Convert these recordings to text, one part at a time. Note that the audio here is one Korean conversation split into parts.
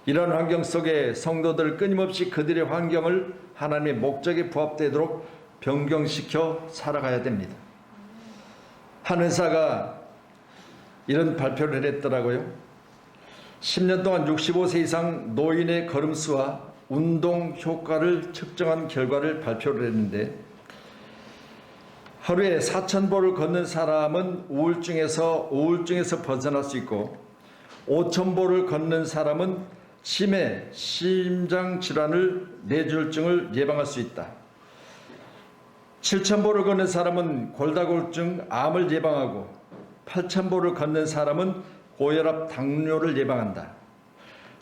이런 환경 속에 성도들 끊임없이 그들의 환경을 하나님의 목적에 부합되도록 변경시켜 살아가야 됩니다. 한 회사가 이런 발표를 했더라고요. 10년 동안 65세 이상 노인의 걸음수와 운동 효과를 측정한 결과를 발표를 했는데, 하루에 4,000보를 걷는 사람은 우울증에서 벗어날 수 있고, 5,000보를 걷는 사람은 치매, 심장질환을, 뇌졸중을 예방할 수 있다. 7,000보를 걷는 사람은 골다공증, 암을 예방하고, 8,000보를 걷는 사람은 고혈압, 당뇨를 예방한다.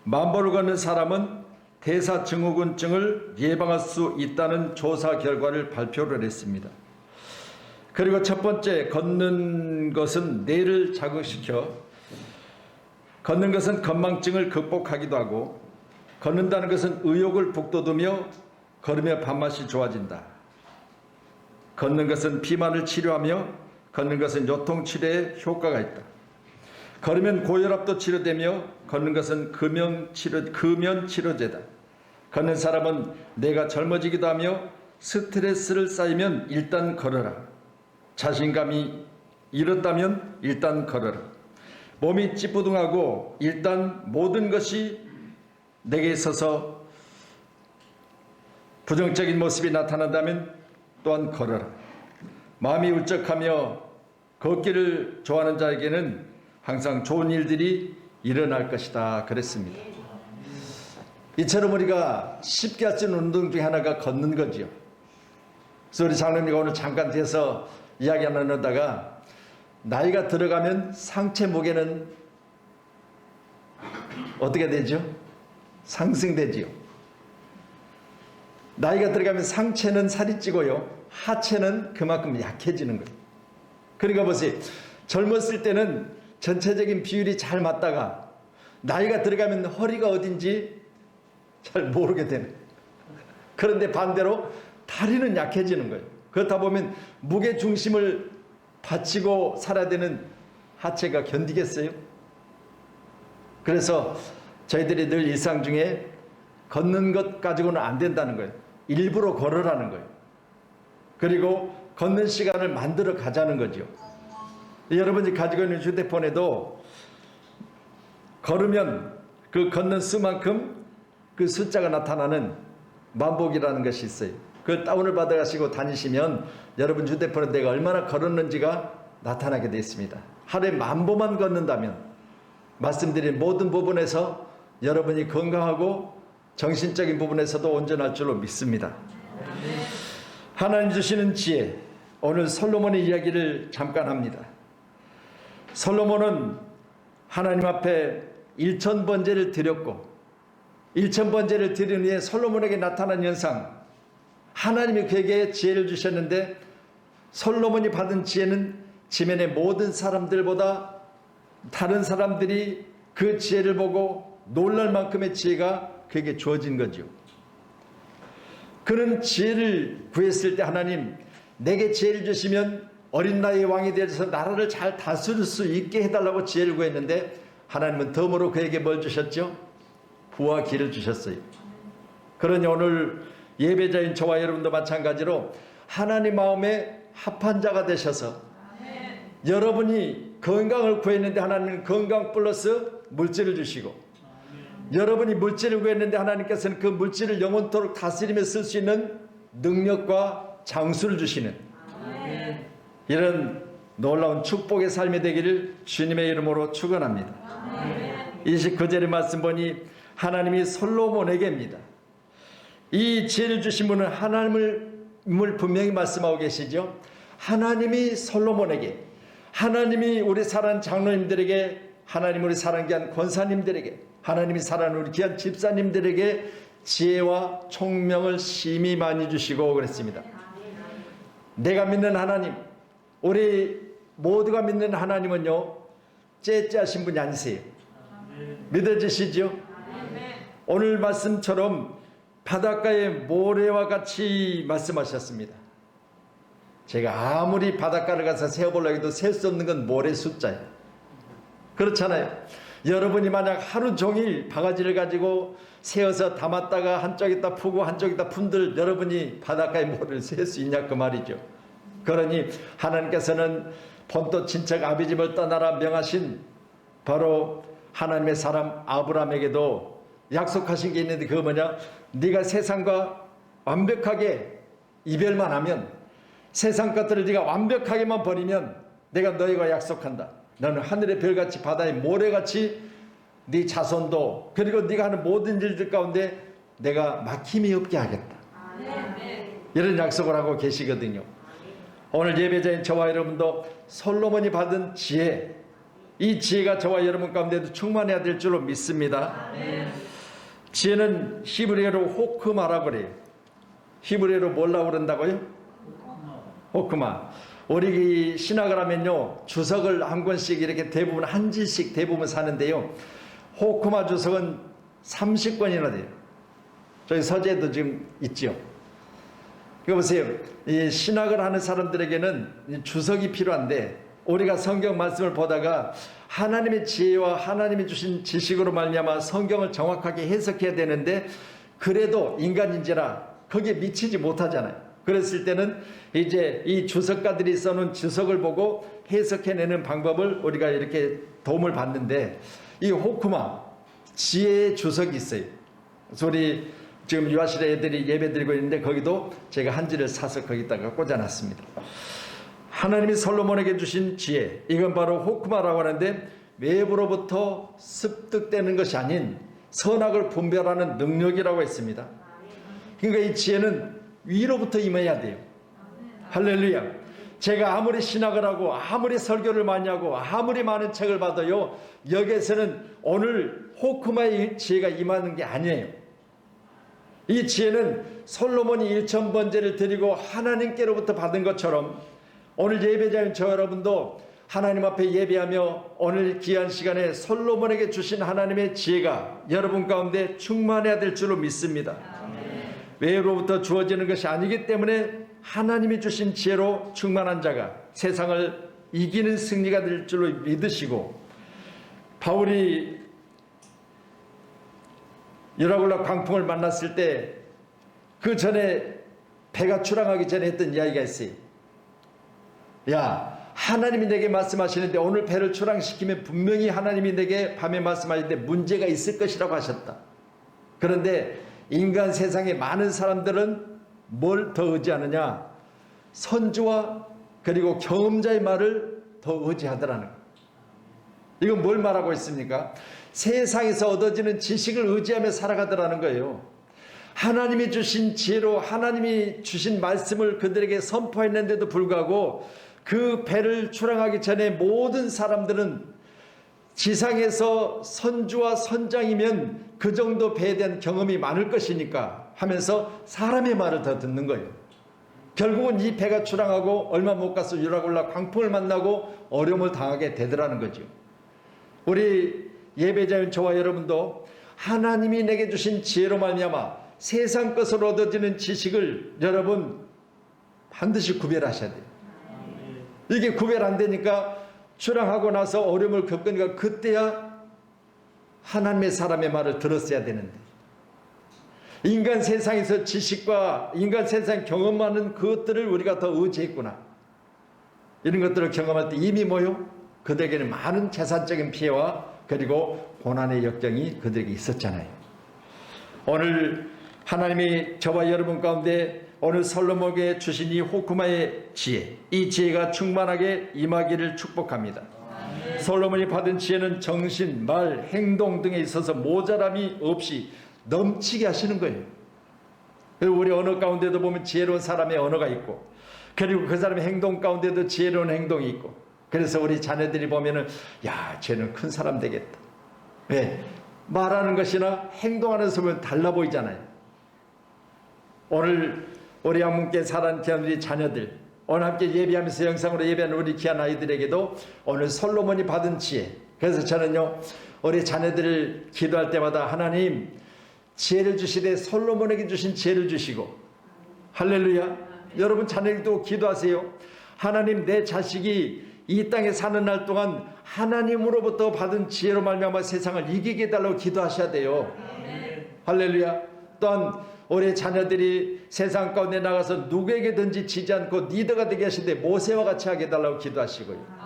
10,000보를 걷는 사람은 대사증후군증을 예방할 수 있다는 조사 결과를 발표를 했습니다. 그리고 첫 번째, 걷는 것은 뇌를 자극시켜, 걷는 것은 건망증을 극복하기도 하고, 걷는다는 것은 의욕을 북돋우며 걸으며 밥맛이 좋아진다. 걷는 것은 비만을 치료하며, 걷는 것은 요통치료에 효과가 있다. 걸으면 고혈압도 치료되며, 걷는 것은 금연치료제다. 걷는 사람은 내가 젊어지기도 하며 스트레스를 쌓이면 일단 걸어라. 자신감이 잃었다면 일단 걸어라. 몸이 찌뿌둥하고 일단 모든 것이 내게 있어서 부정적인 모습이 나타난다면 또한 걸어라. 마음이 울적하며 걷기를 좋아하는 자에게는 항상 좋은 일들이 일어날 것이다 그랬습니다. 이처럼 우리가 쉽게 할 수 있는 운동 중에 하나가 걷는 거지요. 그래서 우리 장로님과 오늘 잠깐 뒤에서 이야기 나누다가, 나이가 들어가면 상체 무게는 어떻게 되죠? 상승되지요. 나이가 들어가면 상체는 살이 찌고요, 하체는 그만큼 약해지는 거예요. 그러니까 보세요. 젊었을 때는 전체적인 비율이 잘 맞다가 나이가 들어가면 허리가 어딘지 잘 모르게 되는 거예요. 그런데 반대로 다리는 약해지는 거예요. 그렇다 보면 무게 중심을 받치고 살아야 되는 하체가 견디겠어요? 그래서 저희들이 늘 일상 중에 걷는 것 가지고는 안 된다는 거예요. 일부러 걸으라는 거예요. 그리고 걷는 시간을 만들어 가자는 거죠. 여러분이 가지고 있는 휴대폰에도 걸으면 그 걷는 수만큼 그 숫자가 나타나는 만보기라는 것이 있어요. 그걸 다운을 받아가시고 다니시면 여러분 휴대폰에 내가 얼마나 걸었는지가 나타나게 되어 있습니다. 하루에 10,000보만 걷는다면 말씀드린 모든 부분에서 여러분이 건강하고 정신적인 부분에서도 온전할 줄로 믿습니다. 하나님 주시는 지혜, 오늘 솔로몬의 이야기를 잠깐 합니다. 솔로몬은 하나님 앞에 1,000번제를 드렸고, 1,000번제를 드린 후에 솔로몬에게 나타난 현상, 하나님이 그에게 지혜를 주셨는데, 솔로몬이 받은 지혜는 지면의 모든 사람들보다 다른 사람들이 그 지혜를 보고 놀랄 만큼의 지혜가 그에게 주어진 거죠. 그는 지혜를 구했을 때 하나님, 내게 지혜를 주시면 어린 나이의 왕이 되어서 나라를 잘 다스릴 수 있게 해달라고 지혜를 구했는데, 하나님은 덤으로 그에게 뭘 주셨죠? 부와 기를 주셨어요. 그러니 오늘 예배자인 저와 여러분도 마찬가지로 하나님 마음에 합한 자가 되셔서, 여러분이 건강을 구했는데 하나님은 건강 플러스 물질을 주시고, 여러분이 물질을 구했는데 하나님께서는 그 물질을 영원토록 다스리며 쓸 수 있는 능력과 장수를 주시는 이런 놀라운 축복의 삶이 되기를 주님의 이름으로 축원합니다. 29절의 말씀 보니 하나님이 솔로몬에게입니다. 이 지혜를 주신 분은 하나님을 분명히 말씀하고 계시죠. 하나님이 솔로몬에게, 하나님이 우리 사랑하는 장로님들에게, 하나님 우리 사랑하는 귀한 권사님들에게, 하나님이 사랑하는 우리 귀한 집사님들에게 지혜와 총명을 심히 많이 주시고 그랬습니다. 내가 믿는 하나님, 우리 모두가 믿는 하나님은요, 째째하신 분이 아니세요. 믿어지시죠? 오늘 말씀처럼 바닷가의 모래와 같이 말씀하셨습니다. 제가 아무리 바닷가를 가서 세어보려고 해도 셀 수 없는 건 모래 숫자예요. 그렇잖아요. 여러분이 만약 하루 종일 바가지를 가지고 세어서 담았다가 한쪽에다 푸고 한쪽에다 푼들 여러분이 바닷가에 뭐를 셀 수 있냐 그 말이죠. 그러니 하나님께서는 본토 친척 아비집을 떠나라 명하신 바로 하나님의 사람 아브라함에게도 약속하신 게 있는데 그거 뭐냐? 네가 세상과 완벽하게 이별만 하면, 세상 것들을 네가 완벽하게만 버리면 내가 너희가 약속한다. 너는 하늘의 별같이 바다의 모래같이 네 자손도 그리고 네가 하는 모든 일들 가운데 내가 막힘이 없게 하겠다. 이런 약속을 하고 계시거든요. 오늘 예배자인 저와 여러분도 솔로몬이 받은 지혜, 이 지혜가 저와 여러분 가운데도 충만해야 될 줄로 믿습니다. 지혜는 히브리어로 호크마라고 그래요. 히브리어로 뭐라고 그런다고요? 호크마. 우리 신학을 하면요, 주석을 한 권씩 이렇게 대부분 한 질씩 대부분 사는데요, 호크마 주석은 30권이나 돼요. 저희 서재도 지금 있죠. 이거 보세요. 이 신학을 하는 사람들에게는 주석이 필요한데, 우리가 성경 말씀을 보다가 하나님의 지혜와 하나님이 주신 지식으로 말미암아 성경을 정확하게 해석해야 되는데, 그래도 인간인지라 거기에 미치지 못하잖아요. 그랬을 때는 이제 이 주석가들이 써놓은 주석을 보고 해석해내는 방법을 우리가 이렇게 도움을 받는데, 이 호크마 지혜의 주석이 있어요. 그래서 우리 지금 유아실에 애들이 예배 드리고 있는데 거기도 제가 한 지를 사서 거기다가 꽂아놨습니다. 하나님이 솔로몬에게 주신 지혜, 이건 바로 호크마라고 하는데, 외부로부터 습득되는 것이 아닌 선악을 분별하는 능력이라고 했습니다. 그러니까 이 지혜는 위로부터 임해야 돼요. 할렐루야. 제가 아무리 신학을 하고 아무리 설교를 많이 하고 아무리 많은 책을 봐도요, 여기에서는 오늘 호크마의 지혜가 임하는 게 아니에요. 이 지혜는 솔로몬이 1000번제를 드리고 하나님께로부터 받은 것처럼 오늘 예배자인 저 여러분도 하나님 앞에 예배하며 오늘 귀한 시간에 솔로몬에게 주신 하나님의 지혜가 여러분 가운데 충만해야 될 줄로 믿습니다. 외로부터 주어지는 것이 아니기 때문에 하나님이 주신 지혜로 충만한 자가 세상을 이기는 승리가 될 줄로 믿으시고, 바울이 유라굴라 광풍을 만났을 때 그 전에 배가 출항하기 전에 했던 이야기가 있어요. 야, 하나님이 내게 말씀하시는데 오늘 배를 출항시키면 분명히 하나님이 내게 밤에 말씀하시는데 문제가 있을 것이라고 하셨다. 그런데 인간 세상에 많은 사람들은 뭘 더 의지하느냐? 선주와 그리고 경험자의 말을 더 의지하더라는 거예요. 이건 뭘 말하고 있습니까? 세상에서 얻어지는 지식을 의지하며 살아가더라는 거예요. 하나님이 주신 지혜로 하나님이 주신 말씀을 그들에게 선포했는데도 불구하고 그 배를 출항하기 전에 모든 사람들은 지상에서 선주와 선장이면 그 정도 배에 대한 경험이 많을 것이니까 하면서 사람의 말을 더 듣는 거예요. 결국은 이 배가 출항하고 얼마 못 가서 유라굴라 광풍을 만나고 어려움을 당하게 되더라는 거죠. 우리 예배자인 저와 여러분도 하나님이 내게 주신 지혜로 말미암아 세상 것으로 얻어지는 지식을 여러분 반드시 구별하셔야 돼요. 이게 구별 안 되니까 출항하고 나서 어려움을 겪으니까 그때야 하나님의 사람의 말을 들었어야 되는데, 인간 세상에서 지식과 인간 세상 경험하는 그것들을 우리가 더 의지했구나. 이런 것들을 경험할 때 이미 뭐요? 그들에게는 많은 재산적인 피해와 그리고 고난의 역경이 그들에게 있었잖아요. 오늘 하나님이 저와 여러분 가운데 오늘 솔로몬에게 주신 이 호크마의 지혜, 이 지혜가 충만하게 임하기를 축복합니다. 솔로몬이 받은 지혜는 정신, 말, 행동 등에 있어서 모자람이 없이 넘치게 하시는 거예요. 그리고 우리 언어 가운데도 보면 지혜로운 사람의 언어가 있고, 그리고 그 사람의 행동 가운데도 지혜로운 행동이 있고, 그래서 우리 자녀들이 보면은 야, 쟤는 큰 사람 되겠다. 왜? 말하는 것이나 행동하는 것을 보면 달라 보이잖아요. 오늘 우리 함께 살아가는 귀한 우리 자녀들, 오늘 함께 예배하면서 영상으로 예배하는 우리 귀한 아이들에게도 오늘 솔로몬이 받은 지혜, 그래서 저는요 우리 자녀들을 기도할 때마다 하나님 지혜를 주시되 솔로몬에게 주신 지혜를 주시고, 할렐루야. 여러분 자녀들도 기도하세요. 하나님 내 자식이 이 땅에 사는 날 동안 하나님으로부터 받은 지혜로 말미암아 세상을 이기게 해달라고 기도하셔야 돼요. 할렐루야. 또한 우리 자녀들이 세상 가운데 나가서 누구에게든지 지지 않고 리더가 되게 하시되 모세와 같이 하게 해달라고 기도하시고요.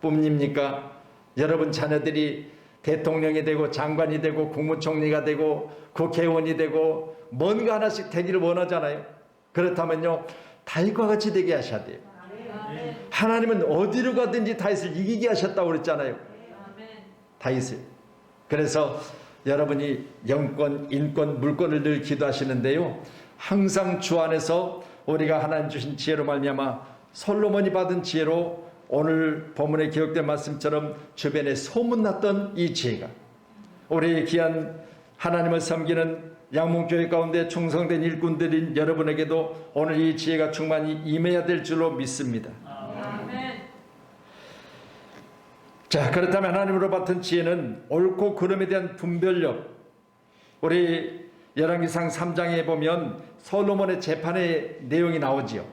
뿐입니까? 여러분 자녀들이 대통령이 되고 장관이 되고 국무총리가 되고 국회의원이 되고 뭔가 하나씩 되기를 원하잖아요. 그렇다면요, 다윗과 같이 되게 하셔야 돼요. 하나님은 어디로 가든지 다윗을 이기게 하셨다고 그랬잖아요. 다윗을. 그래서 여러분이 영권, 인권, 물권을 늘 기도하시는데요, 항상 주 안에서 우리가 하나님 주신 지혜로 말미암아 솔로몬이 받은 지혜로 오늘 본문에 기록된 말씀처럼 주변에 소문났던 이 지혜가 우리 귀한 하나님을 섬기는 양몽교회 가운데 충성된 일꾼들인 여러분에게도 오늘 이 지혜가 충만히 임해야 될 줄로 믿습니다. 자, 그렇다면 하나님으로 받은 지혜는 옳고 그름에 대한 분별력, 우리 열왕기상 3장에 보면 솔로몬의 재판의 내용이 나오지요.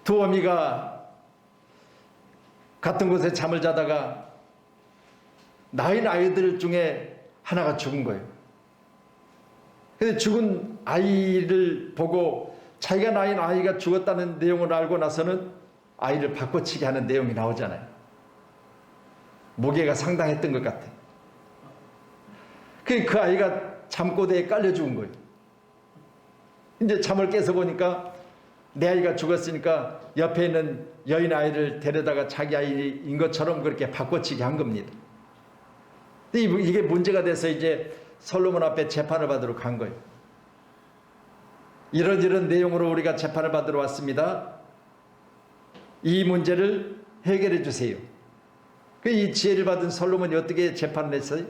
두 어미가 같은 곳에 잠을 자다가 낳은 아이들 중에 하나가 죽은 거예요. 근데 죽은 아이를 보고 자기가 낳은 아이가 죽었다는 내용을 알고 나서는 아이를 바꿔치기 하는 내용이 나오잖아요. 무게가 상당했던 것 같아요. 그 아이가 잠꼬대에 깔려 죽은 거예요. 이제 잠을 깨서 보니까 내 아이가 죽었으니까 옆에 있는 여인 아이를 데려다가 자기 아이인 것처럼 그렇게 바꿔치기 한 겁니다. 이게 문제가 돼서 이제 솔로몬 앞에 재판을 받으러 간 거예요. 이런 내용으로 우리가 재판을 받으러 왔습니다. 이 문제를 해결해 주세요. 이 지혜를 받은 솔로몬이 어떻게 재판을 했어요?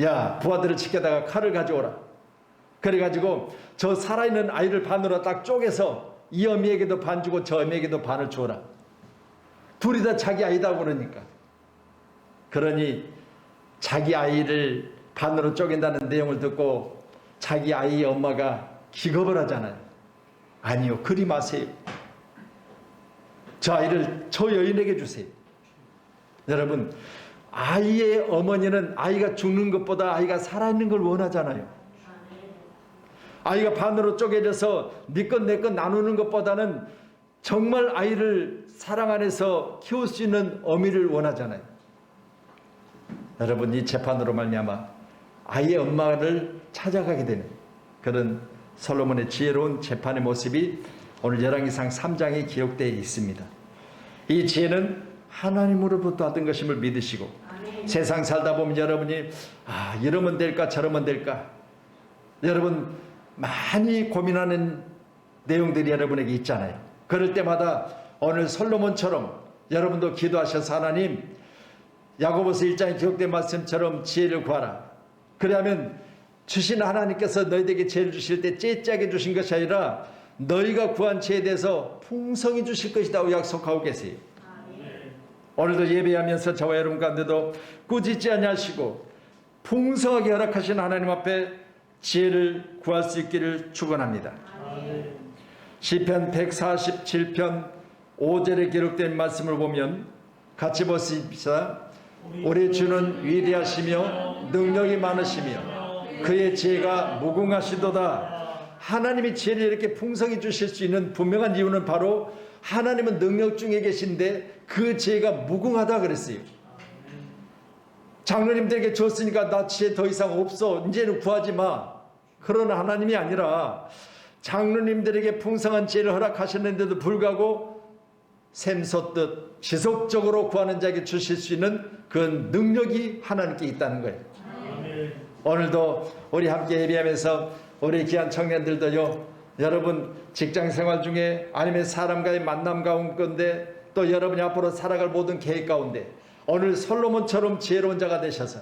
야, 부하들을 지켜다가 칼을 가져오라. 그래가지고 저 살아있는 아이를 반으로 딱 쪼개서 이 어미에게도 반 주고 저 어미에게도 반을 주어라. 둘이 다 자기 아이다 그러니까. 그러니 자기 아이를 반으로 쪼갠다는 내용을 듣고 자기 아이의 엄마가 기겁을 하잖아요. 아니요, 그리 마세요. 저 아이를 저 여인에게 주세요. 여러분, 아이의 어머니는 아이가 죽는 것보다 아이가 살아있는 걸 원하잖아요. 아이가 반으로 쪼개져서 네 것 내 것 나누는 것보다는 정말 아이를 사랑 안에서 키울 수 있는 어미를 원하잖아요. 여러분, 이 재판으로 말미암아 아이의 엄마를 찾아가게 되는 그런 솔로몬의 지혜로운 재판의 모습이 오늘 열왕기상 3장에 기록되어 있습니다. 이 지혜는 하나님으로부터 받은 것임을 믿으시고, 세상 살다 보면 여러분이 이러면 될까 저러면 될까, 여러분 많이 고민하는 내용들이 여러분에게 있잖아요. 그럴 때마다 오늘 솔로몬처럼 여러분도 기도하셔서 하나님, 야고보서 1장에 기록된 말씀처럼 지혜를 구하라. 그러면 주신 하나님께서 너희에게 지혜를 주실 때 째짜게 주신 것이 아니라 너희가 구한 지혜에 대해서 풍성히 주실 것이라고 약속하고 계세요. 오늘도 예배하면서 저와 여러분 가운데도 꾸짖지 아니하시고 풍성하게 허락하신 하나님 앞에 지혜를 구할 수 있기를 축원합니다. 시편 147편 5절에 기록된 말씀을 보면 같이 보십시다. 우리 주는 위대하시며 능력이 많으시며 그의 지혜가 무궁하시도다. 하나님이 지혜를 이렇게 풍성히 주실 수 있는 분명한 이유는 바로 하나님은 능력 중에 계신데 그 지혜가 무궁하다 그랬어요. 장로님들에게 줬으니까 나 지혜 더 이상 없어, 이제는 구하지 마, 그런 하나님이 아니라 장로님들에게 풍성한 지혜를 허락하셨는데도 불구하고 샘솟듯 지속적으로 구하는 자에게 주실 수 있는 그 능력이 하나님께 있다는 거예요. 오늘도 우리 함께 예배하면서 우리 귀한 청년들도요, 여러분 직장생활 중에 아니면 사람과의 만남 가운데 또 여러분이 앞으로 살아갈 모든 계획 가운데 오늘 솔로몬처럼 지혜로운 자가 되셔서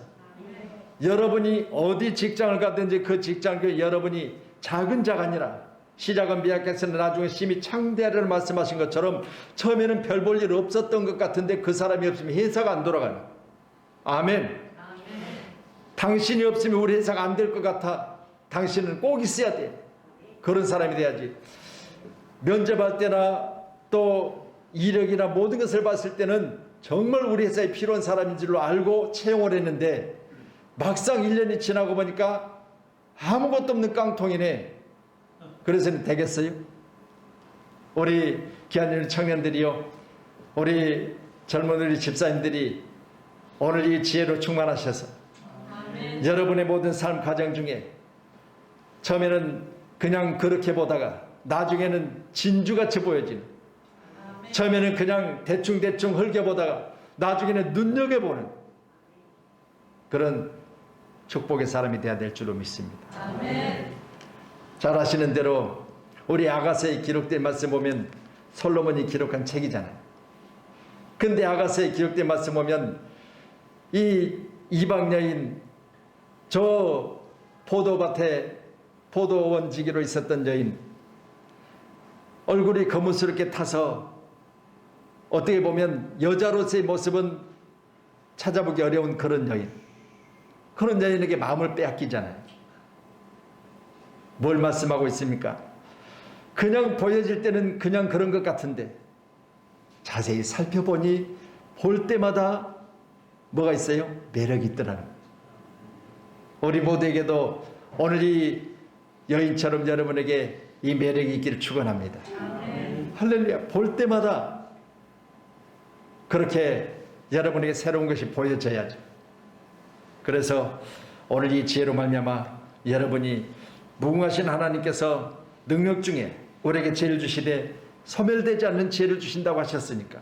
여러분이 어디 직장을 가든지 그 직장 여러분이 작은 자가 아니라 시작은 미약했으나 나중에 심히 창대하리라 말씀하신 것처럼 처음에는 별 볼 일 없었던 것 같은데 그 사람이 없으면 회사가 안 돌아가요. 아멘. 당신이 없으면 우리 회사가 안 될 것 같아. 당신은 꼭 있어야 돼. 그런 사람이 돼야지. 면접할 때나 또 이력이나 모든 것을 봤을 때는 정말 우리 회사에 필요한 사람인 줄로 알고 채용을 했는데 막상 1년이 지나고 보니까 아무것도 없는 깡통이네. 그래서는 되겠어요? 우리 귀한 청년들이요, 우리 젊은 우리 집사님들이 오늘 이 지혜로 충만하셔서 아멘. 여러분의 모든 삶 과정 중에 처음에는 그냥 그렇게 보다가 나중에는 진주같이 보여지는, 아멘. 처음에는 그냥 대충대충 흘겨보다가 나중에는 눈여겨보는 그런 축복의 사람이 되어야 될 줄로 믿습니다. 아멘. 잘 아시는 대로 우리 아가서에 기록된 말씀 보면 솔로몬이 기록한 책이잖아요. 근데 아가서에 기록된 말씀 보면 이 이방 여인, 저 포도밭에 포도원지기로 있었던 여인, 얼굴이 거무스럽게 타서 어떻게 보면 여자로서의 모습은 찾아보기 어려운 그런 여인, 그런 여인에게 마음을 빼앗기잖아요. 뭘 말씀하고 있습니까? 그냥 보여질 때는 그냥 그런 것 같은데 자세히 살펴보니 볼 때마다 뭐가 있어요? 매력이 있더라는 거예요. 우리 모두에게도 오늘 이 여인처럼 여러분에게 이 매력이 있기를 축원합니다. 할렐루야. 볼 때마다 그렇게 여러분에게 새로운 것이 보여져야죠. 그래서 오늘 이 지혜로 말미암아 여러분이 무궁하신 하나님께서 능력 중에 우리에게 지혜를 주시되 소멸되지 않는 지혜를 주신다고 하셨으니까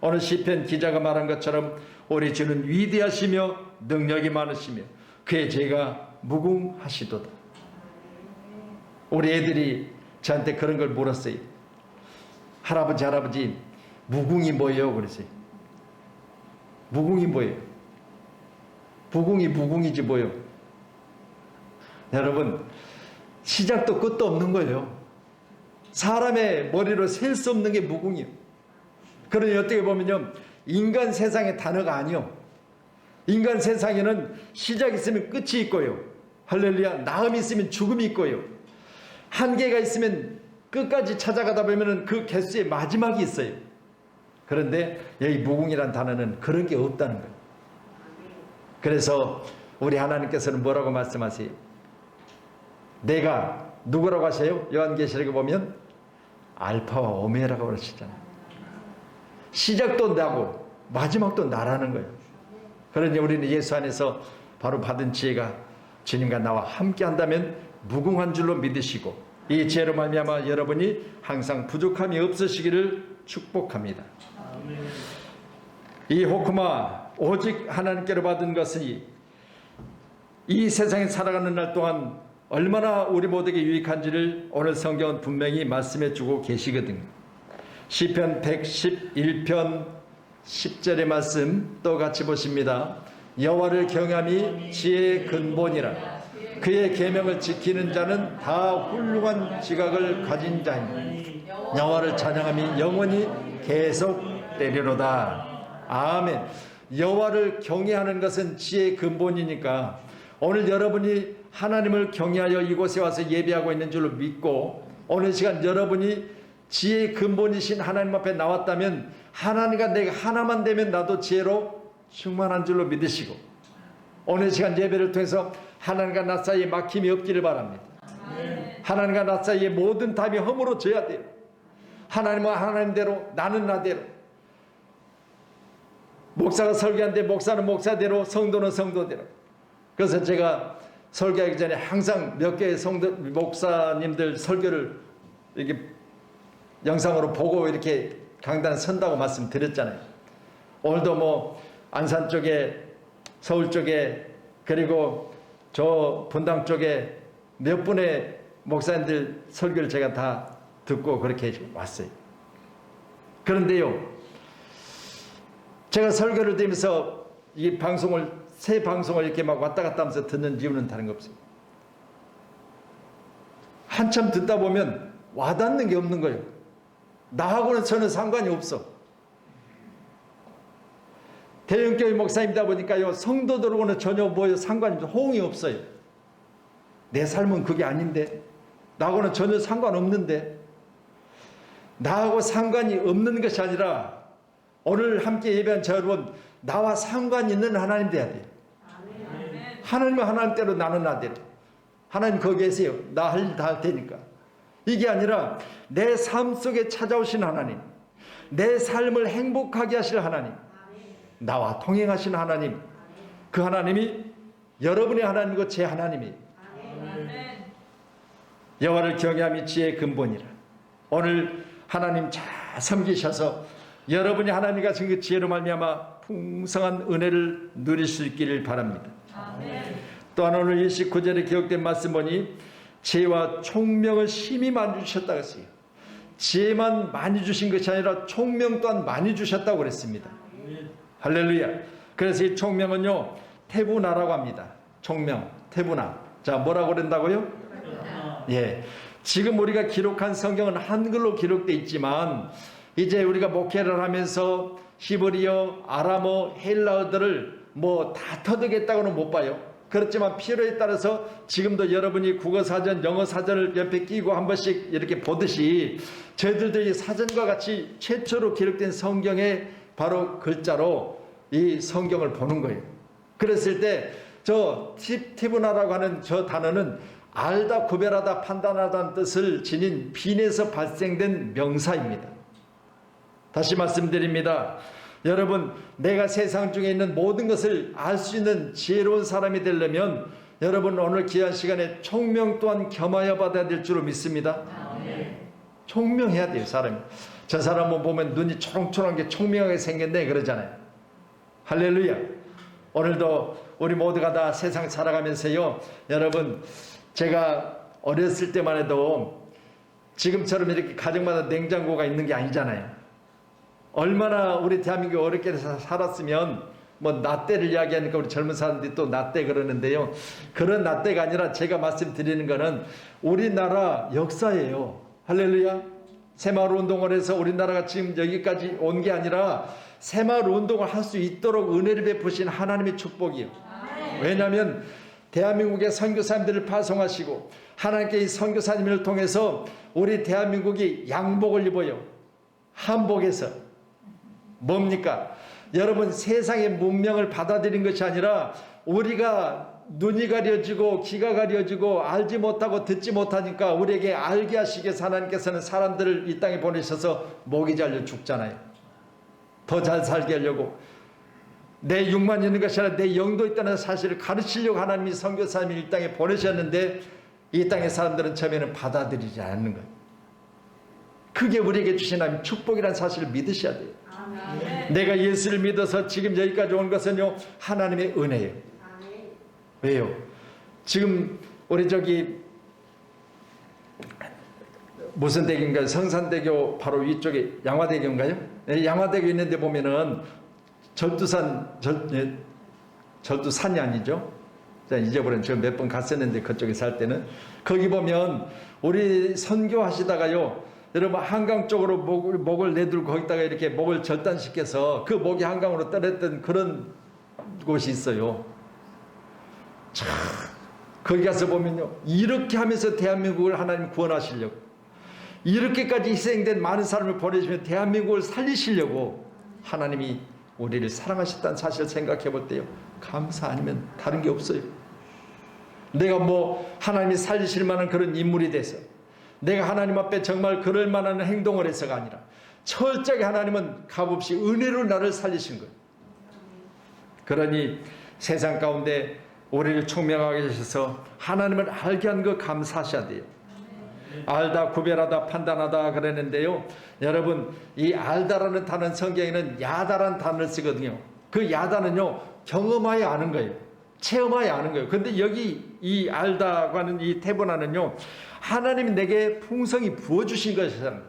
오늘 시편 기자가 말한 것처럼 우리 주는 위대하시며 능력이 많으시며 그의 죄가 무궁하시도다. 우리 애들이 저한테 그런 걸 물었어요. 할아버지 할아버지 무궁이 뭐예요? 그랬어요. 무궁이 뭐예요? 무궁이 무궁이지 뭐예요? 여러분 시작도 끝도 없는 거예요. 사람의 머리로 셀 수 없는 게 무궁이에요. 그러니 어떻게 보면요, 인간 세상의 단어가 아니요, 인간 세상에는 시작이 있으면 끝이 있고요, 할렐루야, 나음이 있으면 죽음이 있고요, 한계가 있으면 끝까지 찾아가다 보면 그 개수의 마지막이 있어요. 그런데 여기 무궁이란 단어는 그런 게 없다는 거예요. 그래서 우리 하나님께서는 뭐라고 말씀하세요? 내가 누구라고 하세요? 요한계시록에 보면 알파와 오메가라고 그러시잖아요. 시작도 나고 마지막도 나라는 거예요. 그러니 우리는 예수 안에서 바로 받은 지혜가 주님과 나와 함께 한다면 무궁한 줄로 믿으시고 이 지혜로 말미암아 여러분이 항상 부족함이 없으시기를 축복합니다. 이 호크마 오직 하나님께로 받은 것이 이 세상에 살아가는 날 동안 얼마나 우리 모두에게 유익한지를 오늘 성경은 분명히 말씀해 주고 계시거든요. 시편 111편 10절의 말씀 또 같이 보십니다. 여호와를 경외함이 지혜의 근본이라 그의 계명을 지키는 자는 다 훌륭한 지각을 가진 자이니 여호와를 찬양함이 영원히 계속되리로다. 아멘. 여호와를 경외하는 것은 지혜의 근본이니까 오늘 여러분이 하나님을 경외하여 이곳에 와서 예배하고 있는 줄로 믿고 오늘 시간 여러분이 지혜의 근본이신 하나님 앞에 나왔다면 하나님과 내가 하나만 되면 나도 지혜로 충만한 줄로 믿으시고 오늘 시간 예배를 통해서 하나님과 나 사이에 막힘이 없기를 바랍니다. 하나님과 나 사이에 모든 답이 허물어져야 돼요. 하나님은 하나님대로 나는 나대로, 목사가 설교하는데 목사는 목사대로, 성도는 성도대로. 그래서 제가 설교하기 전에 항상 몇 개의 목사님들 설교를 이렇게 영상으로 보고 이렇게 강단에 선다고 말씀드렸잖아요. 오늘도 뭐 안산 쪽에, 서울 쪽에, 그리고 저 분당 쪽에 몇 분의 목사님들 설교를 제가 다 듣고 그렇게 왔어요. 그런데요, 제가 설교를 들으면서 이 방송을, 새 방송을 이렇게 막 왔다 갔다 하면서 듣는 이유는 다른 거 없어요. 한참 듣다 보면 와닿는 게 없는 거예요. 나하고는 전혀 상관이 없어. 대형교회 목사님이다 보니까요, 성도들하고는 전혀 상관이 없어요. 호응이 없어요. 내 삶은 그게 아닌데, 나하고는 전혀 상관없는데, 나하고 상관이 없는 것이 아니라 오늘 함께 예배한 저 여러분, 나와 상관 있는 하나님 돼야 돼요. 하나님은 하나님대로, 나는 나대로. 하나님 거기 계세요. 나 할 일 다 할 테니까. 이게 아니라 내 삶 속에 찾아오신 하나님, 내 삶을 행복하게 하실 하나님, 나와 동행하신 하나님, 그 하나님이 여러분의 하나님이고 제 하나님이에요. 여호와를 경외함이 지혜의 근본이라. 오늘 하나님 잘 섬기셔서 여러분이 하나님과 주신 그 지혜로 말미암아 풍성한 은혜를 누릴 수 있기를 바랍니다. 또한 오늘 29절에 기록된 말씀 보니 지혜와 총명을 심히 많이 주셨다고 했어요. 지혜만 많이 주신 것이 아니라 총명 또한 많이 주셨다고 그랬습니다. 할렐루야. 그래서 이 총명은요, 태분화라고 합니다. 총명, 태분화. 자, 뭐라고 그런다고요? 예. 지금 우리가 기록한 성경은 한글로 기록되어 있지만 이제 우리가 목회를 하면서 히브리어, 아람어, 헬라어들을 뭐 다 터득했다고는 못 봐요. 그렇지만 필요에 따라서 지금도 여러분이 국어사전, 영어사전을 옆에 끼고 한 번씩 이렇게 보듯이 저희들도 이 사전과 같이 최초로 기록된 성경의 바로 글자로 이 성경을 보는 거예요. 그랬을 때 저 티브나라고 하는 저 단어는 알다, 구별하다, 판단하다는 뜻을 지닌 빈에서 발생된 명사입니다. 다시 말씀드립니다. 여러분, 내가 세상 중에 있는 모든 것을 알 수 있는 지혜로운 사람이 되려면 여러분 오늘 귀한 시간에 총명 또한 겸하여 받아야 될 줄로 믿습니다. 총명해야 돼요, 사람이. 저 사람은 보면 눈이 초롱초롱한 게 총명하게 생겼네 그러잖아요. 할렐루야. 오늘도 우리 모두가 다 세상 살아가면서요, 여러분, 제가 어렸을 때만 해도 지금처럼 이렇게 가정마다 냉장고가 있는 게 아니잖아요. 얼마나 우리 대한민국이 어렵게 살았으면, 뭐 나때를 이야기하니까 우리 젊은 사람들이 또 나때 그러는데요, 그런 나때가 아니라 제가 말씀드리는 거는 우리나라 역사예요. 할렐루야. 새마을 운동을 해서 우리나라가 지금 여기까지 온 게 아니라 새마을 운동을 할 수 있도록 은혜를 베푸신 하나님의 축복이에요. 왜냐하면 대한민국의 선교사님들을 파송하시고 하나님께 이 선교사님을 통해서 우리 대한민국이 양복을 입어요. 한복에서. 뭡니까? 여러분, 세상의 문명을 받아들인 것이 아니라 우리가 눈이 가려지고 귀가 가려지고 알지 못하고 듣지 못하니까 우리에게 알게 하시기 위해서 하나님께서는 사람들을 이 땅에 보내셔서 목이 잘려 죽잖아요. 더 잘 살게 하려고. 내 육만 있는 것이 아니라 내 영도 있다는 사실을 가르치려고 하나님이 선교사님을 이 땅에 보내셨는데 이 땅의 사람들은 처음에는 받아들이지 않는 거예요. 그게 우리에게 주신 하나님 축복이라는 사실을 믿으셔야 돼요. 아멘. 내가 예수를 믿어서 지금 여기까지 온 것은요, 하나님의 은혜예요. 아멘. 왜요? 지금 우리 저기 무슨 대교인가요? 성산대교 바로 위쪽에 양화대교인가요? 네, 양화대교 있는데 보면은 절두산이 아니죠? 잊어버린, 제가 몇 번 갔었는데 그쪽에 살 때는 거기 보면 우리 선교하시다가요, 여러분 한강 쪽으로 목을 내두고 거기다가 이렇게 목을 절단시켜서 그 목이 한강으로 떨어졌던 그런 곳이 있어요. 참, 거기 가서 보면요, 이렇게 하면서 대한민국을 하나님 구원하시려고, 이렇게까지 희생된 많은 사람을 보내주시면 대한민국을 살리시려고 하나님이 우리를 사랑하셨다는 사실을 생각해 볼 때요, 감사 아니면 다른 게 없어요. 내가 뭐 하나님이 살리실 만한 그런 인물이 돼서, 내가 하나님 앞에 정말 그럴 만한 행동을 해서가 아니라 철저하게 하나님은 값없이 은혜로 나를 살리신 거예요. 그러니 세상 가운데 우리를 총명하게 하셔서 하나님을 알게 한 거 감사하셔야 돼요. 알다, 구별하다, 판단하다 그랬는데요, 여러분, 이 알다라는 단어는 성경에는 야다라는 단어를 쓰거든요. 그 야다는요, 경험하여 아는 거예요. 체험하여 아는 거예요. 근데 여기 이 알다고 하는 이 태분화는요, 하나님이 내게 풍성히 부어주신 것이잖아요.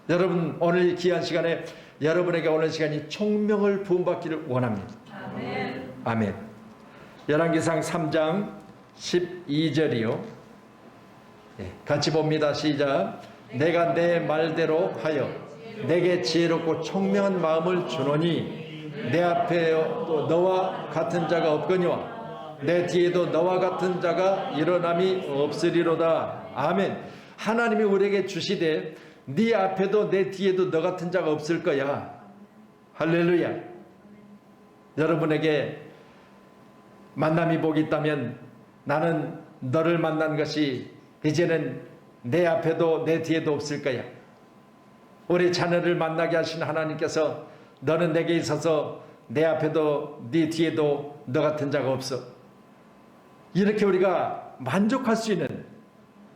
여러분, 오늘 귀한 시간에 여러분에게 오늘 시간이 총명을 부음받기를 원합니다. 아멘. 아멘. 열왕기상 3장 12절이요. 같이 봅니다. 시작. 내가 내 말대로 하여 내게 지혜롭고 총명한 마음을 주노니 내 앞에 또 너와 같은 자가 없거니와 내 뒤에도 너와 같은 자가 일어남이 없으리로다. 아멘. 하나님이 우리에게 주시되 네 앞에도 내 뒤에도 너 같은 자가 없을 거야. 할렐루야. 여러분에게 만남이 복이 있다면 나는 너를 만난 것이 이제는 내 앞에도 내 뒤에도 없을 거야. 우리 자녀를 만나게 하신 하나님께서 너는 내게 있어서 내 앞에도 네 뒤에도 너 같은 자가 없어. 이렇게 우리가 만족할 수 있는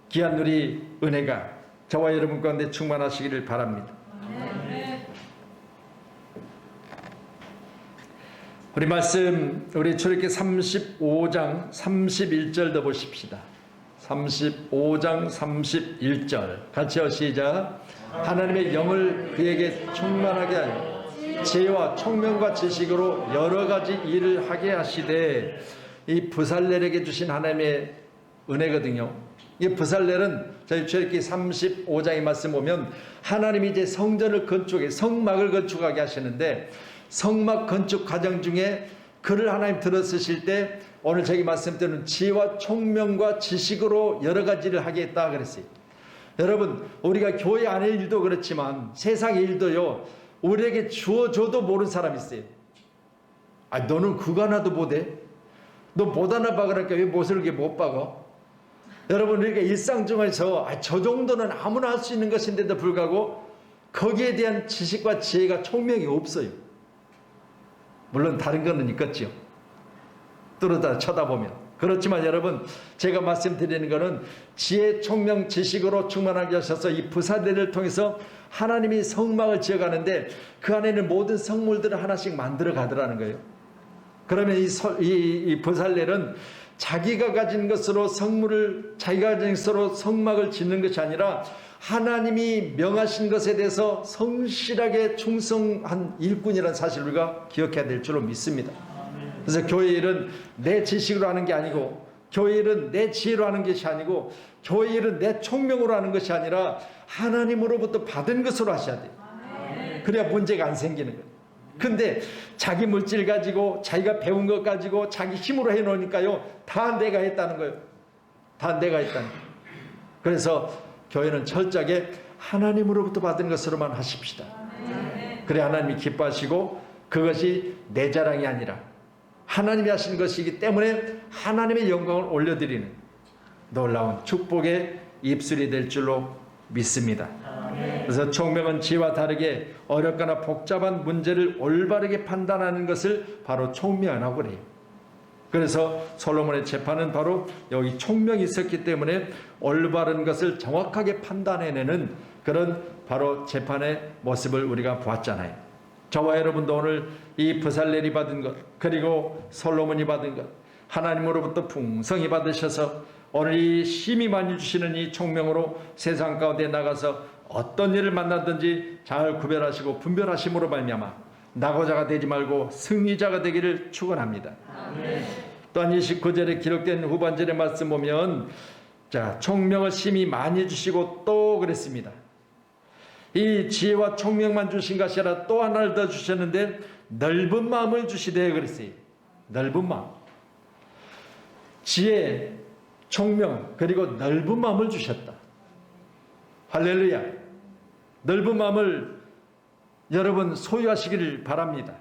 귀한 우리 은혜가 저와 여러분 가운데 충만하시기를 바랍니다. 우리 말씀 우리 출애굽기 35장 31절도 보십시다. 35장 31절 같이요. 시작. 하나님의 영을 그에게 충만하게 하여 지혜와 총명과 지식으로 여러 가지 일을 하게 하시되, 이 브살렐에게 주신 하나님의 은혜거든요. 이 브살렐은 저희 출애굽기 35장의 말씀 보면 하나님이 이제 성전을 건축해 성막을 건축하게 하시는데, 성막 건축 과정 중에 그를 하나님 들어 쓰실 때 오늘 저기 말씀대로는 지혜와 총명과 지식으로 여러 가지를 하게 했다 그랬어요. 여러분, 우리가 교회 안의 일도 그렇지만 세상의 일도요, 우리에게 주어줘도 모르는 사람이 있어요. 아, 너는 그거 하나도 못해? 너 못 하나 봐. 그러니까 왜 못을 이렇게 못 박아? 여러분, 우리가 일상 중에서 저 정도는 아무나 할 수 있는 것인데도 불구하고 거기에 대한 지식과 지혜가 총명이 없어요. 물론 다른 거는 있겠죠. 뚫어다 쳐다보면. 그렇지만 여러분, 제가 말씀드리는 것은 지혜, 총명, 지식으로 충만하게 하셔서 이 브살렐을 통해서 하나님이 성막을 지어가는데 그 안에는 모든 성물들을 하나씩 만들어 가더라는 거예요. 그러면 이 브살렐은 자기가 가진 것으로 자기가 가진 것으로 성막을 짓는 것이 아니라 하나님이 명하신 것에 대해서 성실하게 충성한 일꾼이라는 사실을 우리가 기억해야 될 줄로 믿습니다. 그래서 교회 일은 내 지식으로 하는 게 아니고, 교회 일은 내 지혜로 하는 것이 아니고, 교회 일은 내 총명으로 하는 것이 아니라 하나님으로부터 받은 것으로 하셔야 돼요. 그래야 문제가 안 생기는 거예요. 근데 자기 물질 가지고 자기가 배운 것 가지고 자기 힘으로 해놓으니까요, 다 내가 했다는 거예요. 다 내가 했다는 거예요. 그래서 교회는 철저하게 하나님으로부터 받은 것으로만 하십시다. 그래 하나님이 기뻐하시고, 그것이 내 자랑이 아니라 하나님이 하신 것이기 때문에 하나님의 영광을 올려드리는 놀라운 축복의 입술이 될 줄로 믿습니다. 그래서 총명은 지혜와 다르게 어렵거나 복잡한 문제를 올바르게 판단하는 것을 바로 총명이라고 그래요. 그래서 솔로몬의 재판은 바로 여기 총명이 있었기 때문에 올바른 것을 정확하게 판단해내는 그런 바로 재판의 모습을 우리가 보았잖아요. 저와 여러분도 오늘 이 브살렐이 받은 것, 그리고 솔로몬이 받은 것, 하나님으로부터 풍성히 받으셔서 오늘 이 힘이 많이 주시는 이 총명으로 세상 가운데 나가서 어떤 일을 만나든지 잘 구별하시고 분별하심으로 말미암아 낙오자가 되지 말고 승리자가 되기를 축원합니다. 또한 29절에 기록된 후반절의 말씀 보면, 자, 총명을 심히 많이 주시고 또 그랬습니다. 이 지혜와 총명만 주신 것이 아니라 또 하나를 더 주셨는데 넓은 마음을 주시되 그랬어요. 넓은 마음. 지혜, 총명, 그리고 넓은 마음을 주셨다. 할렐루야. 넓은 마음을 여러분 소유하시기를 바랍니다.